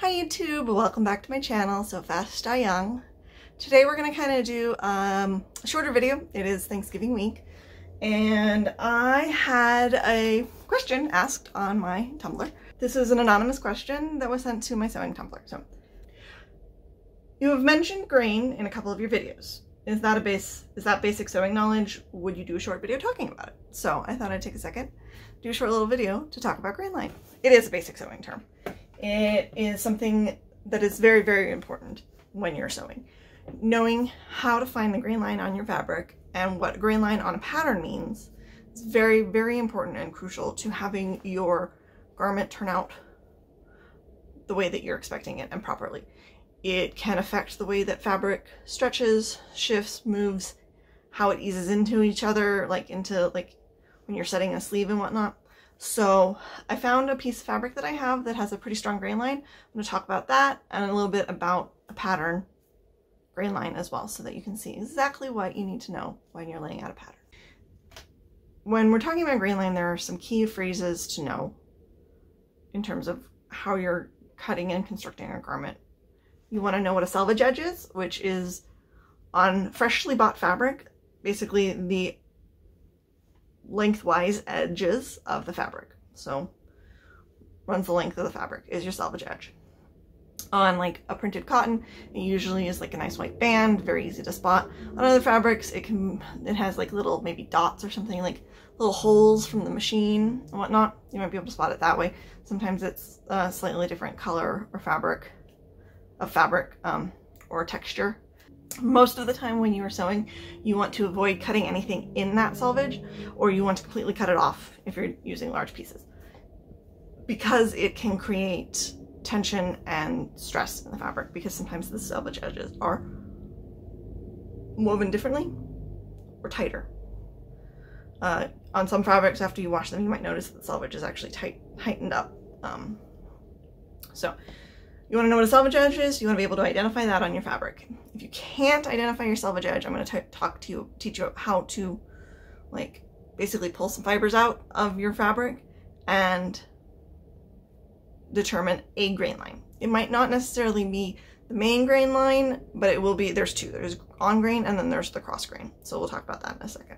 Hi YouTube, welcome back to my channel, So Fast Die Young. Today we're going to kind of do a shorter video. It is Thanksgiving week and I had a question asked on my Tumblr. This is an anonymous question that was sent to my sewing Tumblr. So, you have mentioned grain in a couple of your videos. Is that basic sewing knowledge? Would you do a short video talking about it? So I thought I'd take a second, do a short little video to talk about Grainline. It is a basic sewing term. It is something that is very, very important when you're sewing. Knowing how to find the grain line on your fabric and what grain line on a pattern means is very, very important and crucial to having your garment turn out the way that you're expecting it and properly. It can affect the way that fabric stretches, shifts, moves, how it eases into each other, like when you're setting a sleeve and whatnot. So I found a piece of fabric that I have that has a pretty strong grain line. I'm going to talk about that and a little bit about a pattern grain line as well, so that you can see exactly what you need to know when you're laying out a pattern. When we're talking about grain line, there are some key phrases to know in terms of how you're cutting and constructing a garment. You want to know what a selvage edge is, which is on freshly bought fabric, basically the lengthwise edges of the fabric. So runs the length of the fabric is your selvage edge. On like a printed cotton, it usually is like a nice white band, very easy to spot. On other fabrics, it has like little maybe dots or something, like little holes from the machine and whatnot. You might be able to spot it that way. Sometimes it's a slightly different color or fabric or texture. Most of the time when you are sewing, you want to avoid cutting anything in that selvage, or you want to completely cut it off if you're using large pieces, because it can create tension and stress in the fabric, because sometimes the selvage edges are woven differently or tighter. On some fabrics, after you wash them, you might notice that the selvage is actually tightened up. So you want to know what a selvage edge is. You want to be able to identify that on your fabric. If you can't identify your selvage edge, I'm going to teach you how to basically pull some fibers out of your fabric and determine a grain line. It might not necessarily be the main grain line, but it will be. There's two. There's on grain and then there's the cross grain. So we'll talk about that in a second.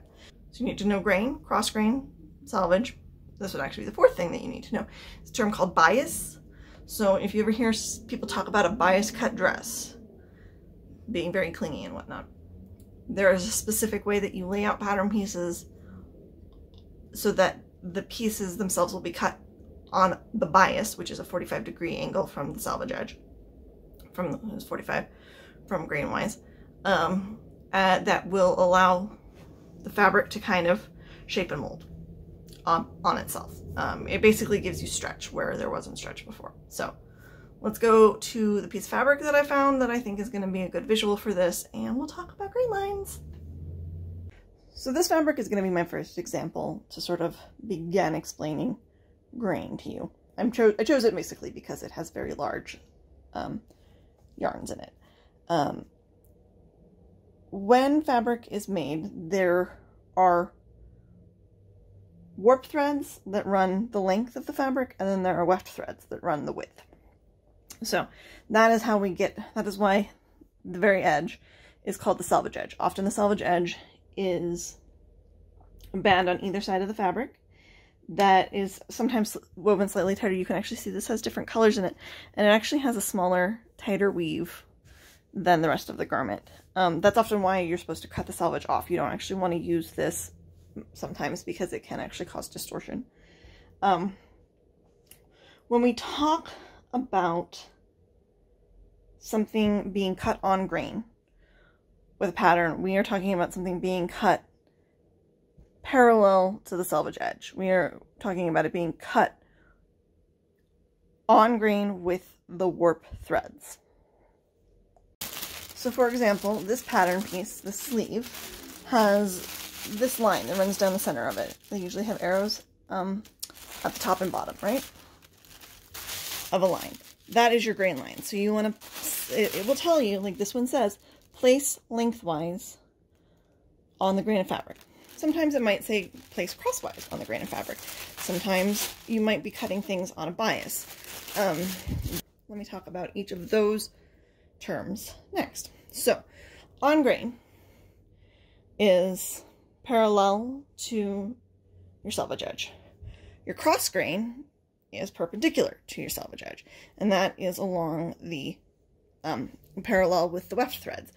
So you need to know grain, cross grain, selvage. This would actually be the fourth thing that you need to know. It's a term called bias. So if you ever hear people talk about a bias cut dress being very clingy and whatnot, there is a specific way that you lay out pattern pieces so that the pieces themselves will be cut on the bias, which is a 45-degree angle from the selvage edge, it's 45 from grain wise, that will allow the fabric to kind of shape and mold on itself. It basically gives you stretch where there wasn't stretch before. So let's go to the piece of fabric that I found that I think is going to be a good visual for this, and we'll talk about grain lines. So this fabric is going to be my first example to sort of begin explaining grain to you. I chose it basically because it has very large yarns in it. When fabric is made, there are warp threads that run the length of the fabric, and then there are weft threads that run the width. So that is why the very edge is called the selvage edge. Often the selvage edge is a band on either side of the fabric that is sometimes woven slightly tighter. You can actually see this has different colors in it, and it actually has a smaller, tighter weave than the rest of the garment. That's often why you're supposed to cut the selvage off. You don't actually want to use this sometimes because it can actually cause distortion. When we talk about something being cut on grain with a pattern, we are talking about something being cut parallel to the selvage edge. We are talking about it being cut on grain with the warp threads. So for example, this pattern piece, the sleeve, has this line that runs down the center of it. They usually have arrows at the top and bottom, right, of a line. That is your grain line. So you want to, it will tell you, like this one says, place lengthwise on the grain of fabric. Sometimes it might say place crosswise on the grain of fabric. Sometimes you might be cutting things on a bias. let me talk about each of those terms next. So, on grain is parallel to your selvage edge. Your cross grain is perpendicular to your selvage edge, and that is along the parallel with the weft threads.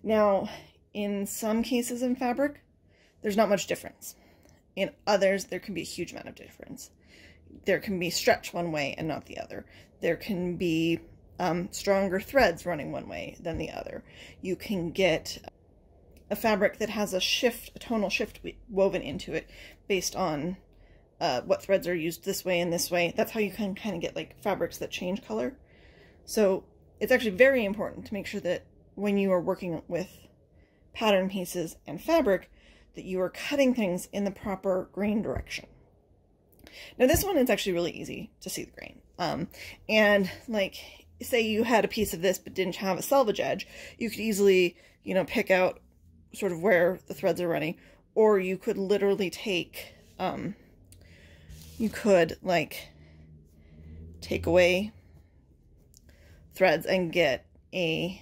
Now, in some cases in fabric, there's not much difference. In others, there can be a huge amount of difference. There can be stretch one way and not the other. There can be stronger threads running one way than the other. You can get a fabric that has a tonal shift woven into it based on what threads are used this way and this way. That's how you can kind of get like fabrics that change color. So it's actually very important to make sure that when you are working with pattern pieces and fabric, that you are cutting things in the proper grain direction. Now this one is actually really easy to see the grain. And like, say you had a piece of this but didn't have a selvage edge, you could easily, you know, pick out sort of where the threads are running, or you could literally take, you could like take away threads and get a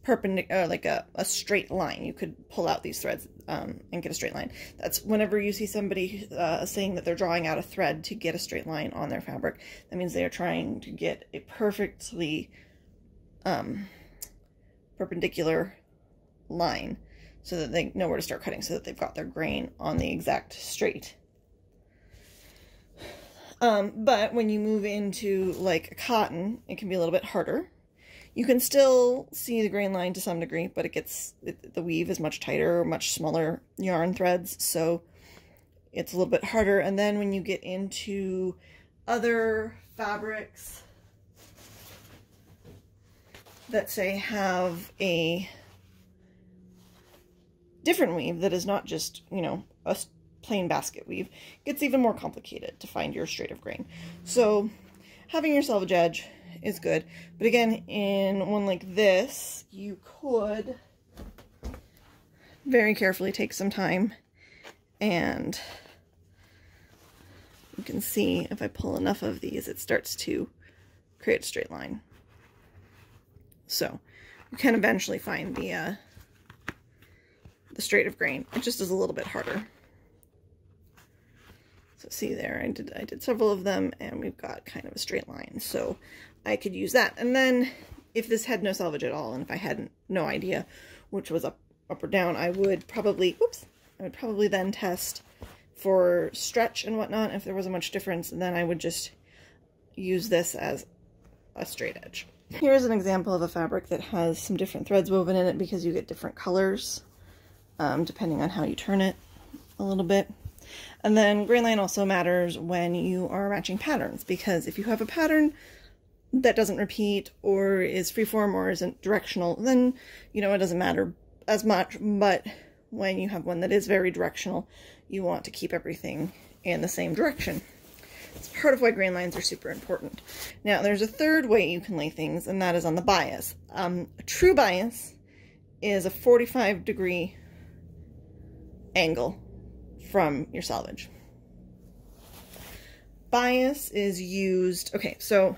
perpendicular, like a straight line. You could pull out these threads and get a straight line. That's whenever you see somebody saying that they're drawing out a thread to get a straight line on their fabric, that means they are trying to get a perfectly perpendicular line so that they know where to start cutting, so that they've got their grain on the exact straight. But when you move into like a cotton, it can be a little bit harder. You can still see the grain line to some degree, but the weave is much tighter, much smaller yarn threads, so it's a little bit harder. And then when you get into other fabrics that say have a different weave that is not just, you know, a plain basket weave, it gets even more complicated to find your straight of grain. So having your selvage edge is good, but again, in one like this, you could very carefully take some time, and you can see if I pull enough of these, it starts to create a straight line. So you can eventually find the straight of grain. It just is a little bit harder. So see there, I did several of them, and we've got kind of a straight line. So I could use that. And then if this had no selvage at all, and if I had no idea which was up or down, I would probably, then test for stretch and whatnot. If there wasn't much difference, then I would just use this as a straight edge. Here's an example of a fabric that has some different threads woven in it, because you get different colors depending on how you turn it a little bit. And then Grainline also matters when you are matching patterns, because if you have a pattern that doesn't repeat or is freeform or isn't directional, then, you know, it doesn't matter as much. But when you have one that is very directional, you want to keep everything in the same direction. It's part of why grain lines are super important. Now, there's a third way you can lay things, and that is on the bias. A true bias is a 45-degree angle from your selvage. Bias is used, okay, so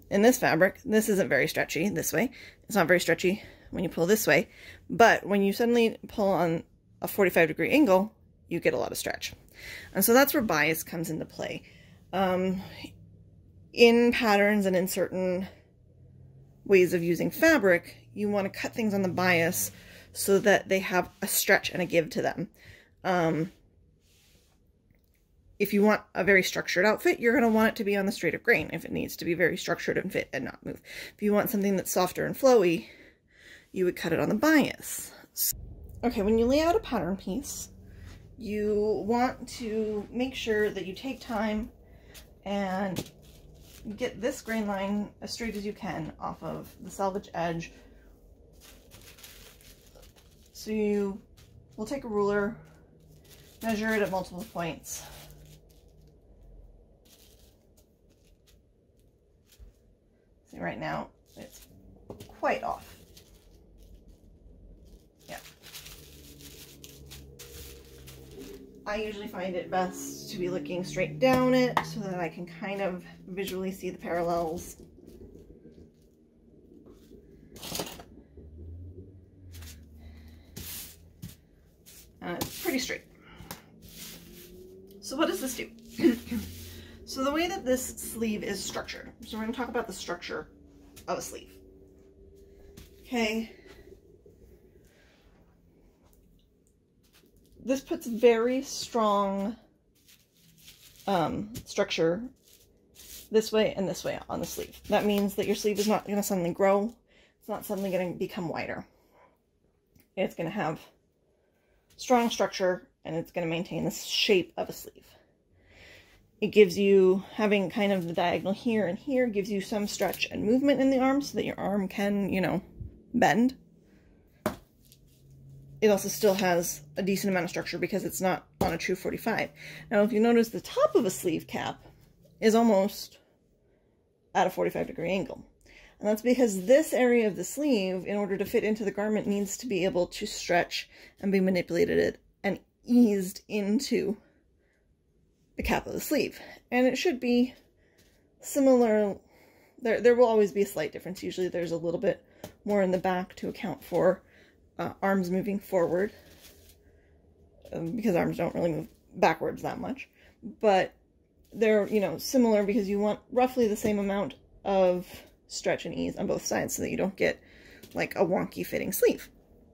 in this fabric, this isn't very stretchy this way. It's not very stretchy when you pull this way, but when you suddenly pull on a 45-degree angle, you get a lot of stretch. And so that's where bias comes into play. In patterns and in certain ways of using fabric, you want to cut things on the bias so that they have a stretch and a give to them. If you want a very structured outfit, you're going to want it to be on the straight of grain if it needs to be very structured and fit and not move. If you want something that's softer and flowy, you would cut it on the bias. Okay, when you lay out a pattern piece, you want to make sure that you take time and get this grain line as straight as you can off of the selvage edge. So you will take a ruler, measure it at multiple points. See, right now it's quite off. Yeah. I usually find it best needs to be looking straight down it so that I can kind of visually see the parallels. And it's pretty straight. So what does this do? So the way that this sleeve is structured, so we're going to talk about the structure of a sleeve. Okay. This puts very strong structure this way and this way on the sleeve. That means that your sleeve is not going to suddenly grow. It's not suddenly going to become wider. It's going to have strong structure, and it's going to maintain the shape of a sleeve. It gives you, having kind of the diagonal here and here, gives you some stretch and movement in the arm so that your arm can, you know, bend. It also still has a decent amount of structure because it's not on a true 45. Now, if you notice, the top of a sleeve cap is almost at a 45-degree angle. And that's because this area of the sleeve, in order to fit into the garment, needs to be able to stretch and be manipulated and eased into the cap of the sleeve. And it should be similar. There will always be a slight difference. Usually there's a little bit more in the back to account for arms moving forward, because arms don't really move backwards that much. But they're, you know, similar because you want roughly the same amount of stretch and ease on both sides so that you don't get like a wonky fitting sleeve.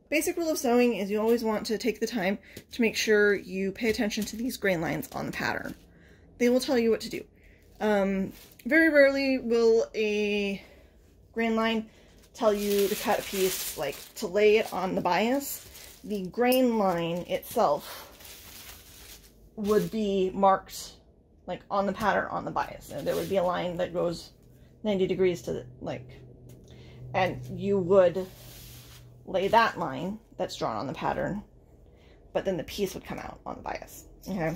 Basic rule of sewing is you always want to take the time to make sure you pay attention to these grain lines on the pattern. They will tell you what to do. Very rarely will a grain line tell you to cut a piece, like to lay it on the bias. The grain line itself would be marked like on the pattern on the bias, and there would be a line that goes 90 degrees to the, like, and you would lay that line that's drawn on the pattern, but then the piece would come out on the bias. Okay,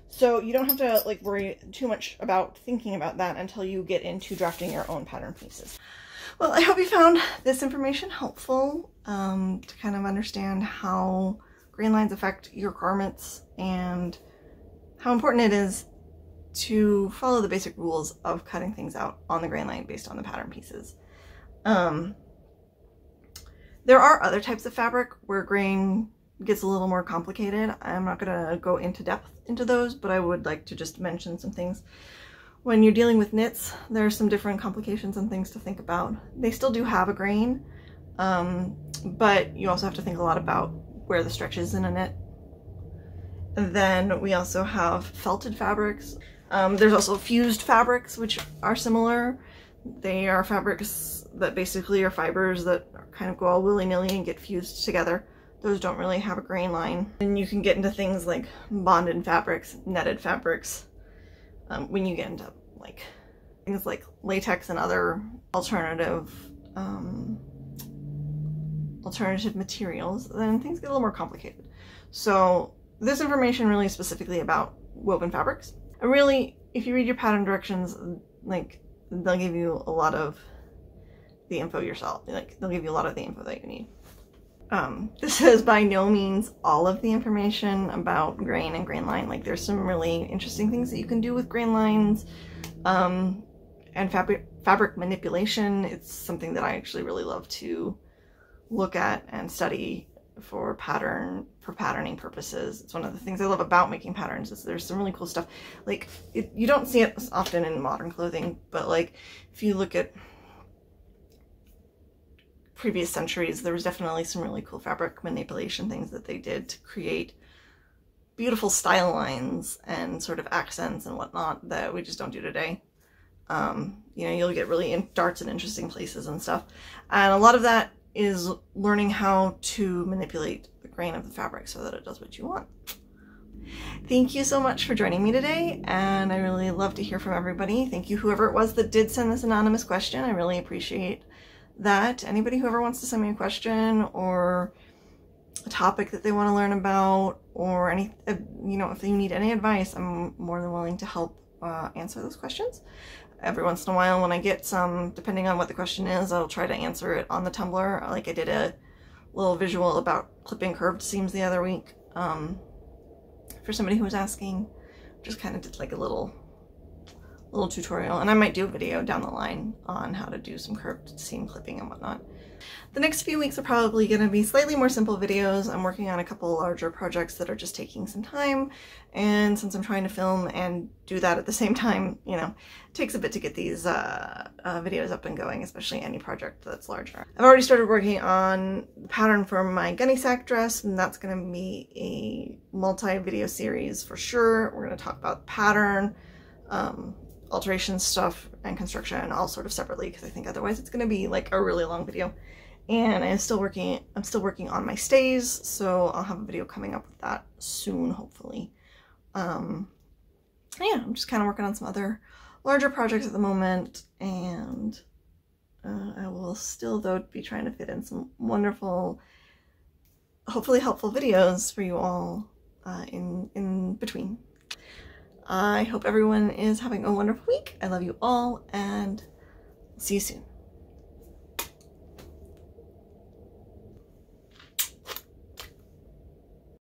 so you don't have to like worry too much about thinking about that until you get into drafting your own pattern pieces. Well, I hope you found this information helpful to kind of understand how grain lines affect your garments and how important it is to follow the basic rules of cutting things out on the grain line based on the pattern pieces. There are other types of fabric where grain gets a little more complicated. I'm not going to go into depth into those, but I would like to just mention some things. When you're dealing with knits, there are some different complications and things to think about. They still do have a grain, but you also have to think a lot about where the stretch is in a knit. And then we also have felted fabrics. There's also fused fabrics, which are similar. They are fabrics that basically are fibers that kind of go all willy-nilly and get fused together. Those don't really have a grain line. And you can get into things like bonded fabrics, netted fabrics, when you get into like things like latex and other alternative materials, then things get a little more complicated. So this information really is specifically about woven fabrics. And really, if you read your pattern directions, like, they'll give you a lot of the info yourself. Like, they'll give you a lot of the info that you need. This is by no means all of the information about grain and grain line. Like, there's some really interesting things that you can do with grain lines, and fabric manipulation. It's something that I actually really love to look at and study for patterning purposes. It's one of the things I love about making patterns, is there's some really cool stuff. Like, you don't see it often in modern clothing, but like if you look at previous centuries, there was definitely some really cool fabric manipulation things that they did to create beautiful style lines and sort of accents and whatnot that we just don't do today. You know, you'll get really darts in interesting places and stuff, and a lot of that is learning how to manipulate the grain of the fabric so that it does what you want. Thank you so much for joining me today, and I really love to hear from everybody. Thank you whoever it was that did send this anonymous question. I really appreciate that. Anybody who ever wants to send me a question or a topic that they want to learn about, or any, you know, if you need any advice, I'm more than willing to help answer those questions. Every once in a while when I get some, depending on what the question is, I'll try to answer it on the Tumblr. Like I did a little visual about clipping curved seams the other week for somebody who was asking, just kind of did like a little tutorial, and I might do a video down the line on how to do some curved seam clipping and whatnot. The next few weeks are probably going to be slightly more simple videos. I'm working on a couple larger projects that are just taking some time, and since I'm trying to film and do that at the same time, you know, it takes a bit to get these videos up and going, especially any project that's larger. I've already started working on the pattern for my gunny sack dress, and that's going to be a multi-video series for sure. We're going to talk about the pattern, alteration stuff, and construction all sort of separately, because I think otherwise it's going to be like a really long video. And I'm still working on my stays, so I'll have a video coming up with that soon, hopefully. Yeah, I'm just kind of working on some other larger projects at the moment, and I will still, though, be trying to fit in some wonderful, hopefully helpful videos for you all in between. I hope everyone is having a wonderful week. I love you all, and see you soon.